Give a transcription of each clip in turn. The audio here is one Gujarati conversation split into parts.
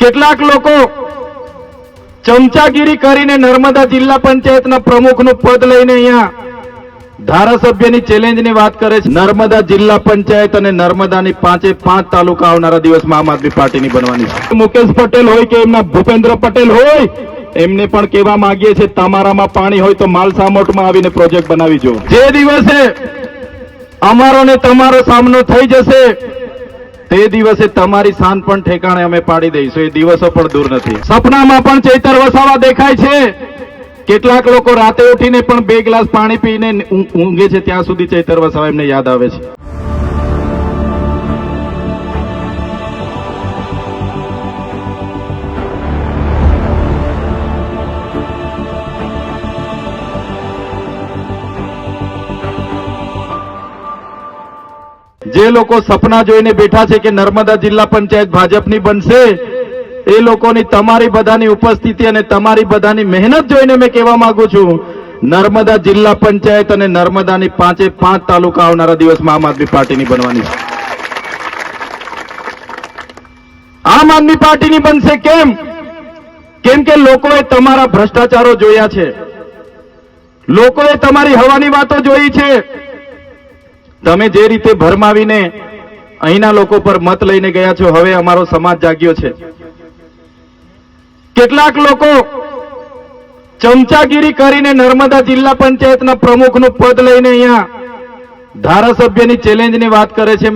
કેટલાક લોકો ચમચાગીરી કરીને નર્મદા જિલ્લા પંચાયતના પ્રમુખનું પદ લઈને અહીંયા ધારાસભ્યની ચેલેન્જની વાત કરે છે। નર્મદા જિલ્લા પંચાયત અને નર્મદાની 5 તાલુકા આવનારા દિવસમાં આમ આદમી પાર્ટીની બનવાની છે। મુકેશ પટેલ હોય કે એમના ભૂપેન્દ્ર પટેલ હોય, એમને પણ કહેવા માંગીએ છીએ, તમારામાં પાણી હોય તો માલસામોટમાં આવીને પ્રોજેક્ટ બનાવી જો। જે દિવસે અમારો ને તમારો સામનો થઈ જશે તે દિવસે તમારી શાન પણ ઠેકાણે અમે પાડી દઈશું। એ દિવસો પણ દૂર નથી। સપનામાં પણ ચૈતર વસાવા દેખાય છે। કેટલાક લોકો રાતે ઉઠીને પણ 2 ગ્લાસ પાણી પીને ઊંઘે છે, ત્યાં સુધી ચૈતર વસાવા એમને યાદ આવે છે। જે લોકો સપના જોઈને બેઠા છે કે નર્મદા જિલ્લા પંચાયત ભાજપની બનશે, એ લોકોની તમારી બધાની ઉપસ્થિતિ અને તમારી બધાની મહેનત જોઈને મેં કહેવા માંગુ છું, નર્મદા જિલ્લા પંચાયત અને નર્મદાની 5 તાલુકા આવનારા દિવસમાં આમ આદમી પાર્ટીની બનવાની છે। આમ આદમી પાર્ટીની બનશે કેમ કે લોકોએ તમારા ભ્રષ્ટાચારો જોયા છે, લોકોએ તમારી હવાની વાતો જોઈ છે। તમે જે રીતે ભરમાવીને અહીંના લોકો પર મત લઈને ગયા છો, હવે અમારો સમાજ જાગ્યો છે। કેટલાક લોકો ચમચાગીરી કરીને નર્મદા જિલ્લા પંચાયતના પ્રમુખનું પદ લઈને અહીંયા ધારાસભ્યની ચેલેન્જની વાત કરે છે,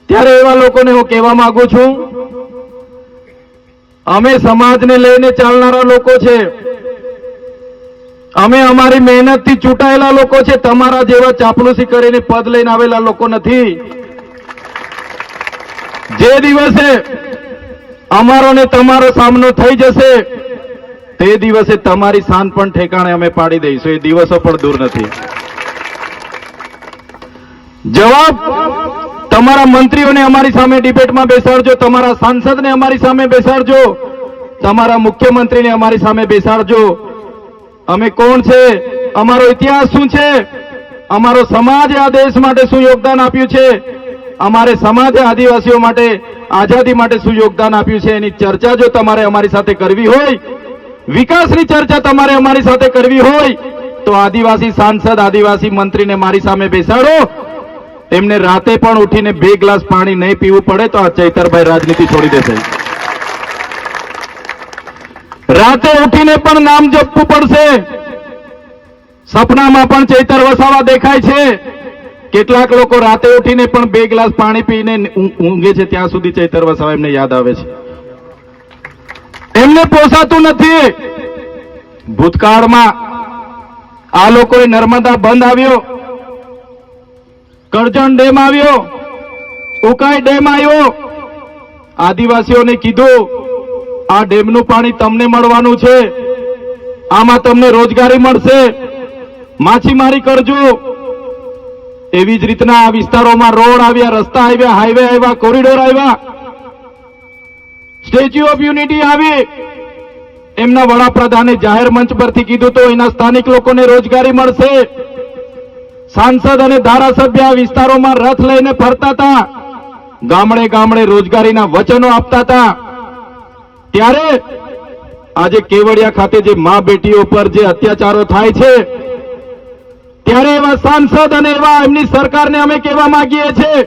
ત્યારે એવા લોકોને હું કહેવા માંગુ છું, અમે સમાજને લઈને ચાલનારા લોકો છે, અમે અમારી મહેનતથી ચૂંટાયેલા લોકો છે, તમારા જેવા ચાપલુસી કરીને પદ લઈને આવેલા લોકો નથી। જે દિવસે અમારો ને તમારો સામનો થઈ જશે તે દિવસે તમારી શાન પણ ઠેકાણે અમે પાડી દઈશું। એ દિવસો પણ દૂર નથી। જવાબ તમારા મંત્રીઓને અમારી સામે ડિબેટમાં બેસાડજો, તમારા સાંસદને અમારી સામે બેસાડજો, તમારા મુખ્યમંત્રીને અમારી સામે બેસાડજો। અમે કોણ છે, અમારો ઇતિહાસ શું છે, અમારો સમાજે આ દેશ માટે શું યોગદાન આપ્યું છે, અમારે સમાજે આદિવાસીઓ માટે આઝાદી માટે શું યોગદાન આપ્યું છે, એની ચર્ચા જો તમારે અમારી સાથે કરવી હોય, વિકાસની ચર્ચા તમારે અમારી સાથે કરવી હોય, તો આદિવાસી સાંસદ, આદિવાસી મંત્રીને મારી સામે બેસાડો। એમને રાતે પણ ઉઠીને 2 ગ્લાસ પાણી નહીં પીવું પડે તો આ ચૈતરભાઈ રાજનીતિ છોડી દેશે। રાતે ઉઠીને પણ નામ જપવું પડશે। સપનામાં પણ ચૈતર વસાવા દેખાય છે। કેટલાક લોકો રાતે ઉઠીને પણ 2 ગ્લાસ પાણી પીને ઊંઘે છે, ત્યાં સુધી ચૈતર વસાવા એમને યાદ આવે છે। એમને પોસાતું નથી। ભૂતકાળમાં આ લોકોએ નર્મદા બંધ આવ્યો, કરજણ ડેમ આવ્યો, ઉકાઈ ડેમ આવ્યો, આદિવાસીઓને કીધું આ ડેમનું પાણી તમને મળવાનું છે, આમાં તમને રોજગારી મળશે, માછીમારી કરજો। એવી જ રીતના આ વિસ્તારોમાં રોડ આવ્યા, રસ્તા આવ્યા, હાઈવે આવ્યા, કોરિડોર આવ્યા, સ્ટેચ્યુ ઓફ યુનિટી આવી। એમના વડાપ્રધાને જાહેર મંચ પરથી કીધું તો એના સ્થાનિક લોકોને રોજગારી મળશે। સાંસદ અને ધારાસભ્ય આ વિસ્તારોમાં રથ લઈને ફરતા હતા, ગામડે ગામડે રોજગારીના વચનો આપતા હતા। ત્યારે આજે કેવડિયા ખાતે જે મા બેટીઓ પર જે અત્યાચારો થાય છે, ત્યારે એવા સાંસદ અને એવા એમની સરકારને અમે કહેવા માંગીએ છીએ,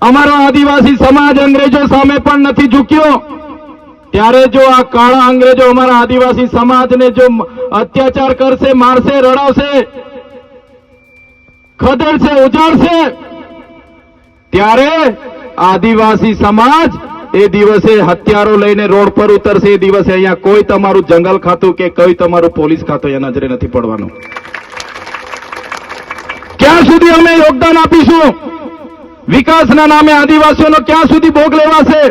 અમારો આદિવાસી સમાજ અંગ્રેજો સામે પણ નથી ઝૂક્યો। ત્યારે જો આ કાળા અંગ્રેજો અમારા આદિવાસી સમાજને જો અત્યાચાર કરશે, મારશે, રડાવશે, ખદેડશે, ઉજાડશે, ત્યારે આદિવાસી સમાજ એ દિવસે હથિયારો લઈને રોડ પર ઉતરશે। એ દિવસે અહીંયા કોઈ તમારું જંગલ ખાતું કે કોઈ તમારું પોલીસ ખાતું અહીંયા નજરે નથી પડવાનું। ક્યાં સુધી અમે યોગદાન આપીશું? વિકાસના નામે આદિવાસીઓનો ક્યાં સુધી ભોગ લેવાશે?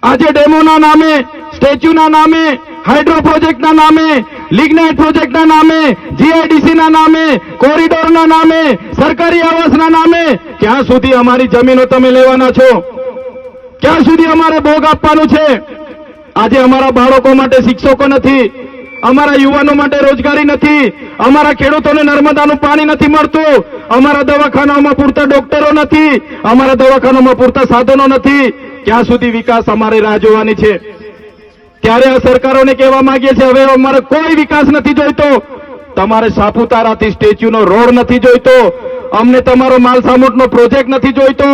આજે ડેમોના નામે, સ્ટેચ્યુના નામે, હાઇડ્રો પ્રોજેક્ટના નામે, લિગ્નાઇટ પ્રોજેક્ટના નામે, જીઆઈડીસીના નામે, કોરિડોરના નામે, સરકારી આવાસના નામે ક્યાં સુધી અમારી જમીનો તમે લેવાના છો? ક્યાં સુધી અમારે ભોગ આપવાનું છે? આજે અમારા બાળકો માટે શિક્ષકો નથી, અમારા યુવાનો માટે રોજગારી નથી, અમારા ખેડૂતોને નર્મદાનું પાણી નથી મળતું, અમારા દવાખાનાઓમાં પૂરતા ડોક્ટરો નથી, અમારા દવાખાનાઓમાં પૂરતા સાધનો નથી. ક્યાં સુધી વિકાસ અમારે રાહ જોવાની છે? ત્યારે આ સરકારોને કહેવા માંગીએ છીએ, હવે અમારે કોઈ વિકાસ નથી જોઈતો. તમારે સાપુતારાથી સ્ટેચ્યુનો રોડ નથી જોઈતો, અમને તમારો માલસામુટનો પ્રોજેક્ટ નથી જોઈતો,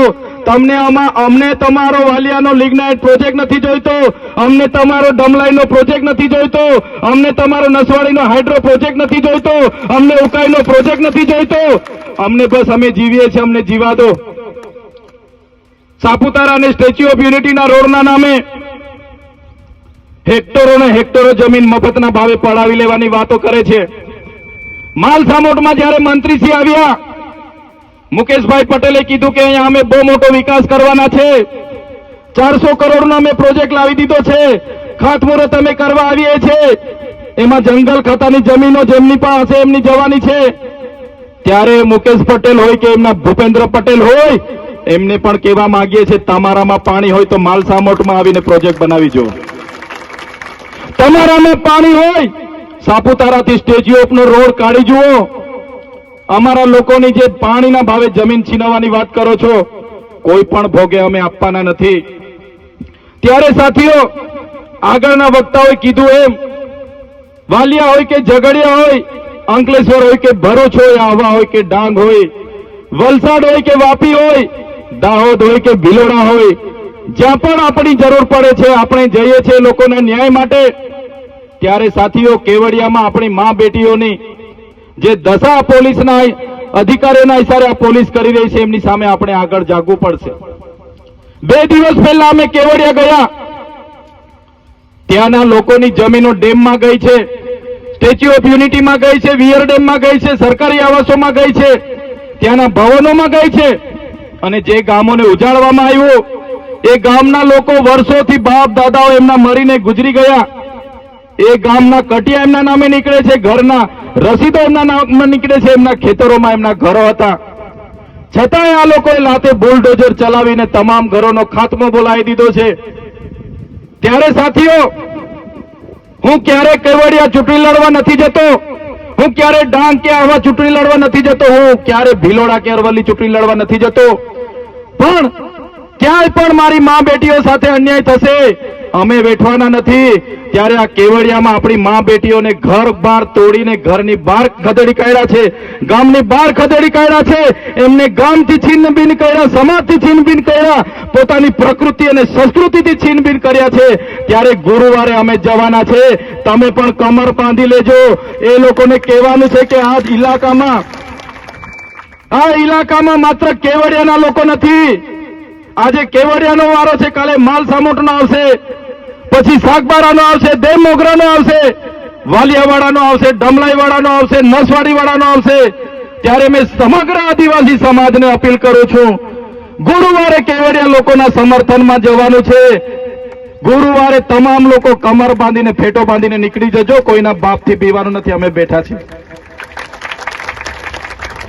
અમને તમારો વાલિયાનો લિગ્નાઇટ પ્રોજેક્ટ નથી જોઈતો, અમને તમારો ડમલાઈનો પ્રોજેક્ટ નથી જોઈતો, અમને તમારો નસવાડીનો હાઇડ્રો પ્રોજેક્ટ નથી જોઈતો, અમને ઉકાઈનો પ્રોજેક્ટ નથી જોઈતો. અમને બસ અમે જીવીએ છીએ, અમને જીવા દો. સાપુતારા અને સ્ટેચ્યુ ઓફ યુનિટીના રોડના નામે હેક્ટરો ને હેક્ટરો જમીન મફતના ભાવે પડાવી લેવાની વાતો કરે છે. માલસામોટમાં જ્યારે મંત્રીશ્રી આવ્યા, મુકેશભાઈ પટેલે કીધું કે અહીંયા અમે બહુ મોટો વિકાસ કરવાના છે, 400 કરોડનો અમે પ્રોજેક્ટ લાવી દીધો છે, ખાતમુહૂર્ત અમે કરવા આવીએ છીએ, એમાં જંગલ ખાતાની જમીનો જેમની પાસે એમની જવાની છે. ત્યારે મુકેશ પટેલ હોય કે એમના ભૂપેન્દ્ર પટેલ હોય, એમને પણ કહેવા માંગીએ છીએ, તમારામાં પાણી હોય તો માલસામોટમાં આવીને પ્રોજેક્ટ બનાવી જો. તમારામાં પાણી હોય, સાપુતારાથી સ્ટેચ્યુ ઓફનો રોડ કાઢી જુઓ. અમારા લોકોની જે પાણીના ભાવે જમીન છીનવવાની વાત કરો છો, કોઈ પણ ભોગે અમે આપવાના નથી. ત્યારે સાથીઓ, આગળના વક્તાઓએ કીધું એમ, વાલિયા હોય કે ઝઘડિયા હોય, અંકલેશ્વર હોય કે ભરૂચ હોય, આહવા હોય કે ડાંગ હોય, વલસાડ હોય કે વાપી હોય, દાહોદ હોય કે ભિલોડા હોય, જ્યાં પણ આપણી જરૂર પડે છે આપણે જઈએ છીએ લોકોના ન્યાય માટે. ત્યારે સાથીઓ, કેવડિયામાં આપણી મા બેટીઓની જે દશા પોલીસના અધિકારીઓના ઇશારે આ પોલીસ કરી રહી છે, એમની સામે આપણે આગળ જાગવું પડશે. 2 દિવસ પહેલા અમે કેવડિયા ગયા, ત્યાંના લોકોની જમીનો ડેમમાં ગઈ છે, સ્ટેચ્યુ ઓફ યુનિટીમાં ગઈ છે, વિયર ડેમમાં ગઈ છે, સરકારી આવાસોમાં ગઈ છે, ત્યાંના ભવનોમાં ગઈ છે. અને જે ગામોને ઉજાડવામાં આવ્યું, એ ગામના લોકો વર્ષોથી બાપ દાદાઓ એમના મરીને ગુજરી ગયા, એ ગામના કટિયા એમના નામે નીકળે છે, ઘરના રસીદો એમના નામે નીકળે છે, એમના ખેતરોમાં એમના ઘરો હતા. છતાંય આ લોકોએ લાતે બુલડોઝર ચલાવીને તમામ ઘરોનો ખાત્મો બોલાવી દીધો છે. ત્યારે સાથીઓ, હું ક્યારે કેવડિયા ચૂંટણી લડવા નથી જતો, હું ક્યારે ડાંગ કે આવા ચૂંટણી લડવા નથી જતો, હું ક્યારે ભિલોડા કે અરવલ્લી ચૂંટણી લડવા નથી જતો, પણ ક્યાંય પણ મારી મા બેટીઓ સાથે અન્યાય થશે અમે વેઠવાના નથી. ત્યારે આ કેવડિયામાં આપણી મા બેટીઓને ઘર બાર તોડીને ઘરની બહાર ખદેડી કાઢ્યા છે, ગામની બહાર ખદેડી કાઢ્યા છે, એમને ગામથી છીનબીન કર્યા, સમાજથી છીનબીન કર્યા, પોતાની પ્રકૃતિ અને સંસ્કૃતિથી છીનબીન કર્યા છે. ત્યારે ગુરુવારે અમે જવાના છે, તમે પણ કમર બાંધી લેજો. એ લોકોને કહેવાનું છે કે આ ઇલાકામાં માત્ર કેવડિયાના લોકો નથી. આજે કેવડિયાનો વારો છે, કાલે માલસામોટનો આવશે, પછી સાગબારાનો આવશે, દેવ મોગરાનો આવશે, વાલિયાવાડાનો આવશે, ડમલાઈવાડાનો આવશે, નસવાડીવાડાનો આવશે. ત્યારે મેં સમગ્ર આદિવાસી સમાજને અપીલ કરું છું, ગુરુવારે કેવડિયા લોકોના સમર્થનમાં જવાનું છે. ગુરુવારે તમામ લોકો કમર બાંધીને ફેટો બાંધીને નીકળી જજો. કોઈના બાપથી પીવાનું નથી, અમે બેઠા છીએ.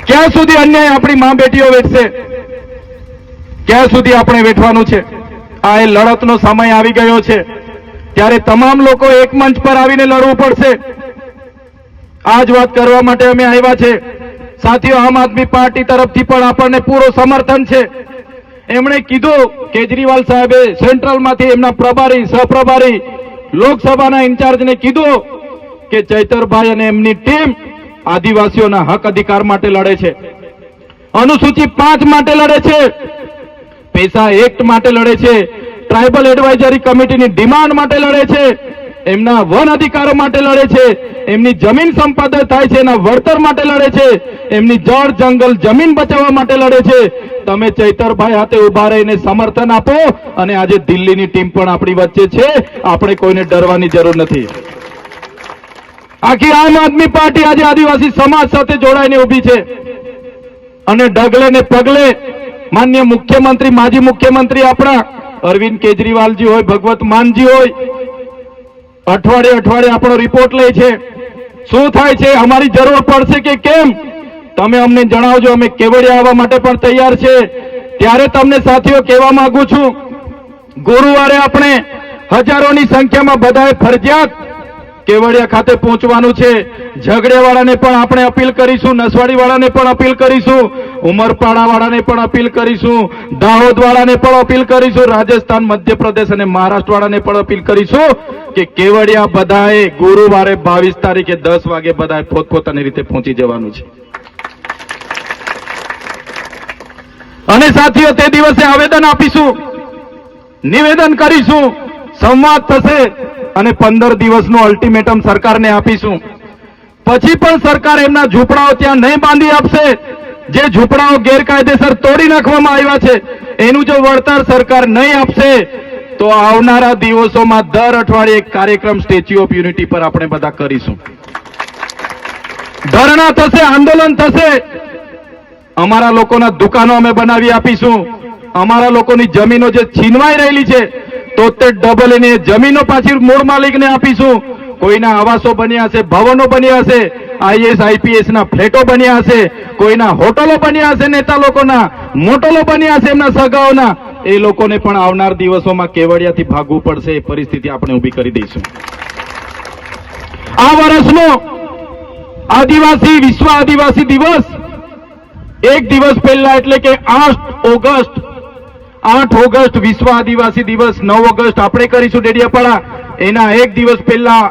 ક્યાં સુધી અન્યાય આપણી મા બેટીઓ વેઠશે? ક્યાં સુધી આપણે વેઠવાનું છે? આ એ લડતનો સમય આવી ગયો છે. ત્યારે તમામ લોકો એક મંચ પર આવીને લડવું પડશે. આ જ વાત કરવા માટે અમે આવ્યા છે. સાથીઓ, આમ આદમી પાર્ટી તરફથી પણ આપણને પૂરો સમર્થન છે. એમણે કીધું, કેજરીવાલ સાહેબે સેન્ટ્રલમાંથી એમના પ્રભારી, સહપ્રભારી, લોકસભાના ઇન્ચાર્જને કીધું કે ચૈતરભાઈ અને એમની ટીમ આદિવાસીઓના હક અધિકાર માટે લડે છે, અનુસૂચિ 5 માટે લડે છે, પૈસા એક્ટ માટે લડે છે, ટ્રાઇબલ એડવાઇઝરી કમિટીની ડિમાન્ડ માટે લડે છે, એમના વન અધિકારો માટે લડે છે, એમની જમીન સંપાદન થાય છે એના વળતર માટે લડે છે, એમની જળ જંગલ જમીન બચાવવા માટે લડે છે. તમે ચૈતરભાઈ હાથે ઉભા રહીને સમર્થન આપો. અને આજે દિલ્હીની ટીમ પણ આપણી વચ્ચે છે, આપણે કોઈને ડરવાની જરૂર નથી. આખી આમ આદમી પાર્ટી આજે આદિવાસી સમાજ સાથે જોડાઈને ઊભી છે. અને ડગલે ને પગલે માન્ય મુખ્યમંત્રી, માજી મુખ્યમંત્રી આપણા અરવિંદ કેજરીવાલજી હોય, ભગવત માનજી હોય, અઠવાડિયે આપણો રિપોર્ટ લે છે. શું થાય છે, અમારી જરૂર પડશે કે કેમ, તમે અમને જણાવજો. અમે કેવડિયા આવવા માટે પણ તૈયાર છે. ત્યારે તમને સાથીઓ કહેવા માંગુ છું, ગુરુવારે આપણે હજારોની સંખ્યામાં બધાએ ફરજિયાત કેવડિયા ખાતે પહોંચવાનું છે। ઝઘડિયાવાળાને પણ આપણે અપીલ કરીશું, નસવાડીવાળાને પણ અપીલ કરીશું, ઉમરપાડાવાળાને પણ અપીલ કરીશું, દાહોદવાળાને પણ અપીલ કરીશું, રાજસ્થાન, મધ્યપ્રદેશ અને મહારાષ્ટ્રવાળાને પણ અપીલ કરીશું કે કેવડિયા બધાએ ગુરુવારે 22 તારીખે 10 વાગે બધાએ પોતપોતાની રીતે પહોંચી જવાનું છે। અને સાથીઓ, તે દિવસે આવેદન આપીશું, નિવેદન કરીશું, સંવાદ થશે અને 15 દિવસનું અલ્ટિમેટમ સરકારને આપીશું। પછી પણ સરકાર એમના ઝૂંપડાઓ ત્યાં નહીં બાંધી આપશે, જે ઝૂંપડાઓ ગેરકાયદેસર તોડી નાખવામાં આવ્યા છે એનું જો વળતર સરકાર નહીં આપશે તો આવનારા દિવસોમાં દર અઠવાડિયે એક કાર્યક્રમ સ્ટેચ્યુ ઓફ યુનિટી પર આપણે બધા કરીશું। ધરણા થશે, આંદોલન થશે, અમારા લોકોના દુકાનો અમે બનાવી આપીશું, અમારા લોકોની જમીનો જે છીનવાઈ રહેલી છે 73 ની જમીનો પાછી મૂળ માલિકને આપીશું। કોઈના આવાસો બન્યા હશે, ભવનો બન્યા હશે, આઈએસ આઈપીએસ ના ફ્લેટો બન્યા હશે, કોઈના હોટલો બન્યા હશે, નેતા લોકોના મોટલો બન્યા હશે એમના સગાઓના, એ લોકોને પણ આવનાર દિવસોમાં કેવડિયાથી ભાગવું પડશે। એ પરિસ્થિતિ આપણે ઊભી કરી દઈશું। આ વર્ષનો આદિવાસી વિશ્વ આદિવાસી દિવસ એક દિવસ પહેલા એટલે કે 8 ઓગસ્ટ વિશ્વ આદિવાસી દિવસ, 9 ઓગસ્ટ આપણે કરીશું ડેડિયાપાડા, એના એક દિવસ પહેલા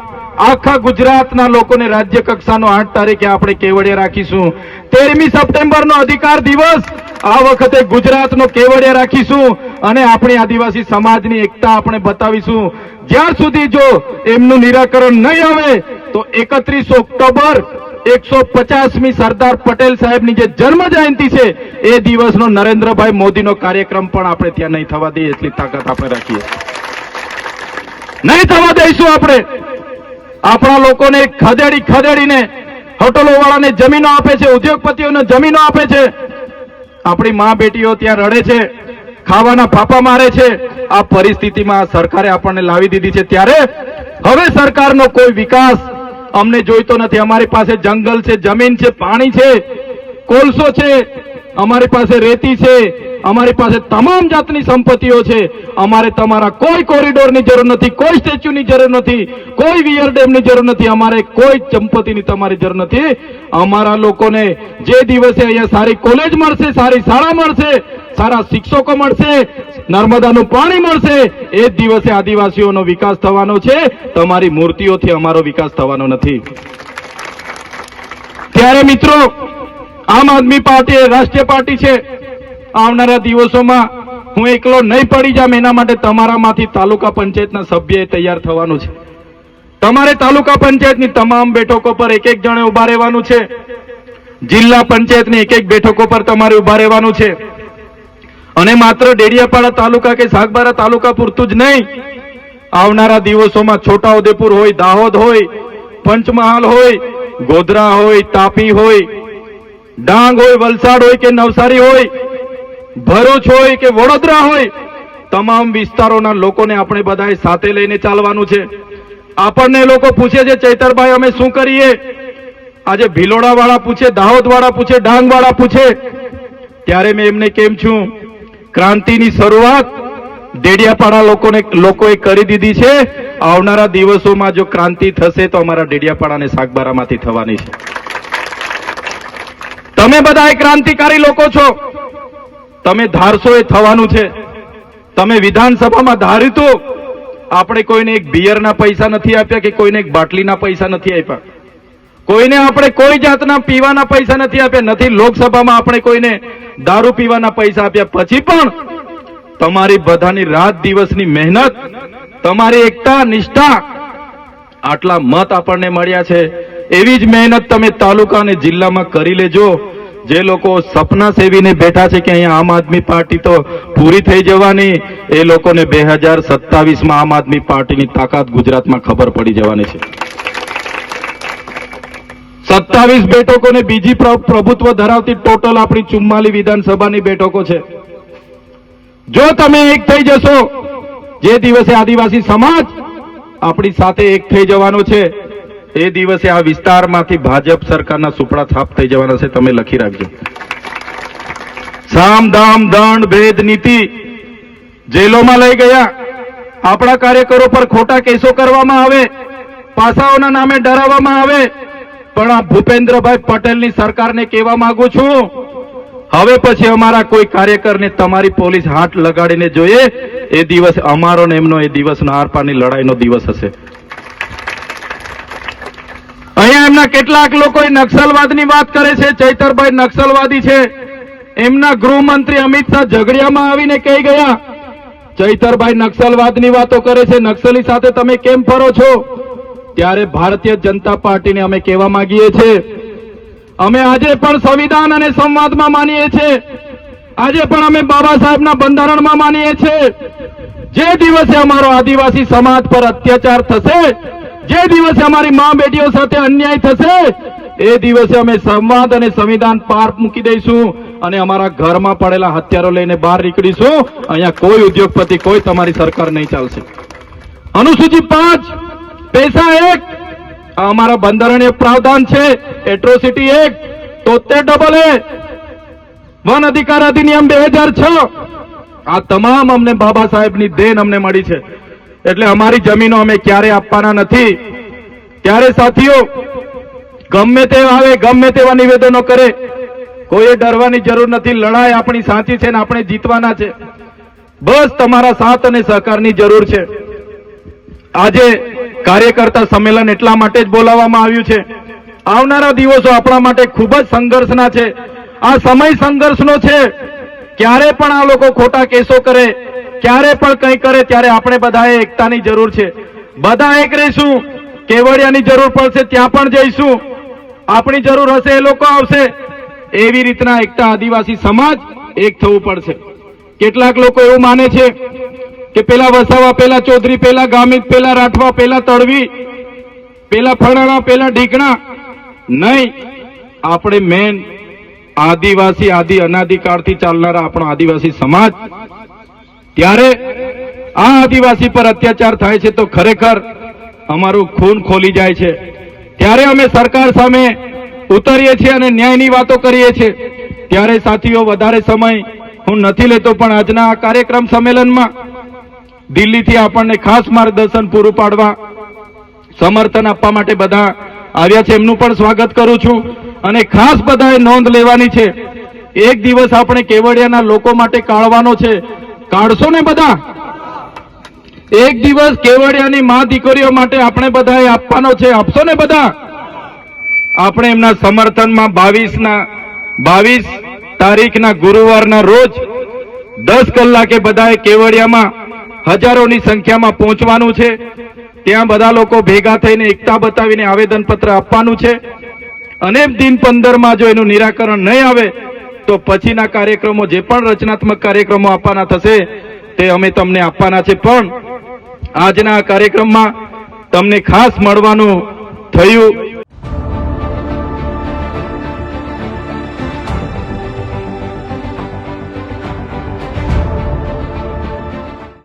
આખા ગુજરાતના લોકોને રાજ્ય કક્ષાનો 8 તારીખે આપણે કેવડિયા રાખીશું। 13મી સપ્ટેમ્બરનો અધિકાર દિવસ આ વખતે ગુજરાતનો કેવડિયા રાખીશું અને આપણી આદિવાસી સમાજની એકતા આપણે બતાવીશું। જ્યાર સુધી જો એમનું નિરાકરણ નહીં આવે તો 31 ઓક્ટોબર 150મી સરદાર પટેલ સાહેબની જે જન્મ જયંતિ છે એ દિવસનો નરેન્દ્રભાઈ મોદીનો કાર્યક્રમ પણ આપણે ત્યાં નહીં થવા દઈએ એટલી તાકાત આપણે રાખીએ। નહીં થવા દઈશું આપણે। આપણા લોકોને ખદેડીને હોટલો વાળાને જમીનો આપે છે, ઉદ્યોગપતિઓને જમીનો આપે છે, આપણી મા બેટીઓ ત્યાં રડે છે, ખાવાના ફાફા મારે છે। આ પરિસ્થિતિમાં સરકારે આપણને લાવી દીધી છે ત્યારે હવે સરકારનો કોઈ વિકાસ અમને જોઈતો નથી। અમારી પાસે જંગલ છે, જમીન છે, પાણી છે, કોલસો છે, અમારી પાસે રેતી છે, અમારી પાસે તમામ જાતની સંપત્તિઓ છે। અમારે તમારા કોઈ કોરિડોરની જરૂર નથી, કોઈ સ્ટેચ્યુની જરૂર નથી, કોઈ વિયર ડેમની જરૂર નથી, અમારે કોઈ સંપત્તિની તમારી જરૂર નથી। અમારા લોકોને જે દિવસે અહીંયા સારી કોલેજ મળશે, સારી શાળા મળશે, સારા શિક્ષકો મળશે, નર્મદાનું પાણી મળશે, એ જ દિવસે આદિવાસીઓનો વિકાસ થવાનો છે। તમારી મૂર્તિઓથી અમારો વિકાસ થવાનો નથી। ત્યારે મિત્રો, આમ આદમી પાર્ટી રાષ્ટ્રીય પાર્ટી છે। આવનારા દિવસોમાં હું એકલો નહીં પડી જામ એના માટે તમારામાંથી તાલુકા પંચાયતના સભ્ય તૈયાર થવાનું છે। તમારે તાલુકા પંચાયતની તમામ બેઠકો પર એક જણે ઉભા રહેવાનું છે। જિલ્લા પંચાયતની એક બેઠકો પર તમારે ઉભા રહેવાનું છે। અને માત્ર ડેડિયાપાડા તાલુકા કે સાગબારા તાલુકા પૂરતું જ નહીં, આવનારા દિવસોમાં છોટાઉદેપુર હોય, દાહોદ હોય, પંચમહાલ હોય, ગોધરા હોય, તાપી હોય, ડાંગ હોય, વલસાડ હોય કે નવસારી હોય, ભરૂચ હોય કે વડોદરા હોય, તમામ વિસ્તારોના લોકોને આપણે બધાએ સાથે લઈને ચાલવાનું છે। આપણને લોકો પૂછે છે, ચૈતરભાઈ અમે શું કરીએ? આજે ભિલોડા વાળા પૂછે, દાહોદ વાળા પૂછે, ડાંગ વાળા પૂછે, ત્યારે મેં એમને કેમ છું, ક્રાંતિની શરૂઆત ડેડિયાપાડા લોકોએ કરી દીધી છે। આવનારા દિવસોમાં જો ક્રાંતિ થશે તો અમારા ડેડિયાપાડા અને સાગબારામાંથી થવાની છે। તમે બધા ક્રાંતિકારી લોકો છો, તમે ધારશો એ થવાનું છે। તમે વિધાનસભામાં ધાર્યું તો આપણે કોઈને એક બિયરના પૈસા નથી આપ્યા કે કોઈને એક બાટલીના પૈસા નથી આપ્યા, કોઈને આપણે કોઈ જાતના પીવાના પૈસા નથી આપ્યા, નથી લોકસભામાં આપણે કોઈને દારૂ પીવાના પૈસા આપ્યા। પછી પણ તમારી બધાની રાત દિવસની મહેનત, તમારી એકતા, નિષ્ઠા, આટલા મત આપણને મળ્યા છે। એવી જ મહેનત તમે તાલુકા અને જિલ્લામાં કરી લેજો। જે લોકો સપના સેવીને બેઠા છે કે અહીંયા આમ આદમી પાર્ટી તો પૂરી થઈ જવાની, એ લોકોને 2027માં આમ આદમી પાર્ટીની તાકાત ગુજરાતમાં ખબર પડી જવાની છે। 27 બેઠકોને બીજી પ્રભુત્વ ધરાવતી ટોટલ આપણી 44 વિધાનસભાની બેઠકો છે। જો તમે એક થઈ જશો, જે દિવસે આદિવાસી સમાજ આપણી સાથે એક થઈ જવાનો છે એ દિવસે આ વિસ્તારમાંથી ભાજપ સરકારના સુપડા થાપ થઈ જવાના છે। તમે લખી રાખજો। સામ દામ દંડ ભેદ નીતિ જેલોમાં લઈ ગયા, આપણા કાર્યકરો પર ખોટા કેસો કરવામાં આવે, પાસાઓના નામે ડરાવવામાં આવે, પણ આ ભૂપેન્દ્રભાઈ પટેલની સરકારને કહેવા માંગુ છું, હવે પછી અમારા કોઈ કાર્યકરને તમારી પોલીસ હાથ લગાડીને જોઈએ, એ દિવસ અમારો ને એમનો એ દિવસનો આરપારની લડાઈનો દિવસ હશે. અહીંયા એમના કેટલાક લોકો નક્સલવાદની વાત કરે છે. ચૈતરભાઈ નક્સલવાદી છે. એમના ગૃહમંત્રી અમિત શાહ ઝઘડિયામાં આવીને કહી ગયા, ચૈતરભાઈ નક્સલવાદની વાતો કરે છે, નક્સલી સાથે તમે કેમ ફરો છો? ત્યારે ભારતીય જનતા પાર્ટીને અમે કહેવા માંગીએ છીએ, અમે આજે પણ સંવિધાન અને સંવાદમાં માનીએ છીએ. આજે પણ અમે બાબા સાહેબના બંધારણમાં માનીએ છીએ. જે દિવસે અમારો આદિવાસી સમાજ પર અત્યાચાર થશે, જે દિવસે અમારી મા બેટીઓ સાથે અન્યાય થશે, એ દિવસે અમે સંવાદ અને સંવિધાન પાર મૂકી દઈશું અને અમારા ઘરમાં પડેલા હથિયારો લઈને બહાર નીકળીશું. અહીંયા કોઈ ઉદ્યોગપતિ, કોઈ તમારી સરકાર નહીં ચાલશે. અનુસૂચિ 5 પૈસા 1 આ અમારા બંધારણીય પ્રાવધાન છે. એટ્રોસિટી 1 73 વન અધિકાર અધિનિયમ 2006 આ તમામ અમને બાબા સાહેબની દેન અમને મળી છે. એટલે અમારી જમીનો અમે ક્યારે આપવાના નથી. ત્યારે સાથીઓ, ગમે તે આવે, ગમે તેવા નિવેદનો કરે, કોઈએ ડરવાની જરૂર નથી. લડાઈ આપણી સાચી છે ને આપણે જીતવાના છે. બસ તમારા સાથ અને સહકારની જરૂર છે. આજે કાર્યકર્તા સંમેલન એટલા માટે જ બોલાવવામાં આવ્યું છે. આવનારા દિવસો આપણા માટે ખૂબ જ સંઘર્ષના છે. આ સમય સંઘર્ષનો છે. ક્યારે પણ આ લોકો ખોટા કેસો કરે, ક્યારે પણ કંઈ કરે, ત્યારે આપણે બધાએ એકતાની જરૂર છે. બધા એક રહીશું. કેવડિયાની જરૂર પડશે ત્યાં પણ જઈશું. આપણી જરૂર હશે એ લોકો આવશે. એવી રીતના એકતા આદિવાસી સમાજ એક થવું પડશે. કેટલાક લોકો એવું માને છે કે પેલા વસાવા, પેલા ચૌધરી, પેલા ગામિત, પેલા રાઠવા, પેલા તળવી, પેલા ફળાણા, પેલા ઢીકણા. નહીં, આપણે મેન આદિવાસી, અનાદિકાળથી ચાલનારા આપણો આદિવાસી સમાજ. ત્યારે આ આદિવાસી પર અત્યાચાર થાય છે તો ખરેખર અમારું ખૂન ખોલી જાય છે. ત્યારે અમે સરકાર સામે ઉતરીએ છીએ અને ન્યાયની વાતો કરીએ છીએ. ત્યારે સાથીઓ, વધારે સમય હું નથી લેતો, પણ આજના આ કાર્યક્રમ સંમેલનમાં દિલ્હીથી આપણને ખાસ માર્ગદર્શન પૂરું પાડવા, સમર્થન આપવા માટે બધા આવ્યા છે. એમનું પણ સ્વાગત કરું છું. અને ખાસ બધાએ નોંધ લેવાની છે. એક દિવસ આપણે કેવડિયાના લોકો માટે કાઢવાનો છે. કાઢશો ને બધા? એક દિવસ કેવડિયાની મા દીકરીઓ માટે આપણે બધાએ આપવાનો છે. આપશો ને બધા? આપણે એમના સમર્થનમાં 22 તારીખના ગુરુવારના રોજ 10 કલાકે બધાએ કેવડિયામાં હજારોની સંખ્યામાં પહોંચવાનું છે. ત્યાં બધા લોકો ભેગા થઈને એકતા બતાવીને આવેદનપત્ર આપવાનું છે. અને દિન 15માં જો એનું નિરાકરણ નહીં આવે તો પછીના કાર્યક્રમો, જે પણ રચનાત્મક કાર્યક્રમો આપવાના થશે તે અમે તમને આપવાના છે. પણ આજના આ કાર્યક્રમમાં તમને ખાસ મળવાનું થયું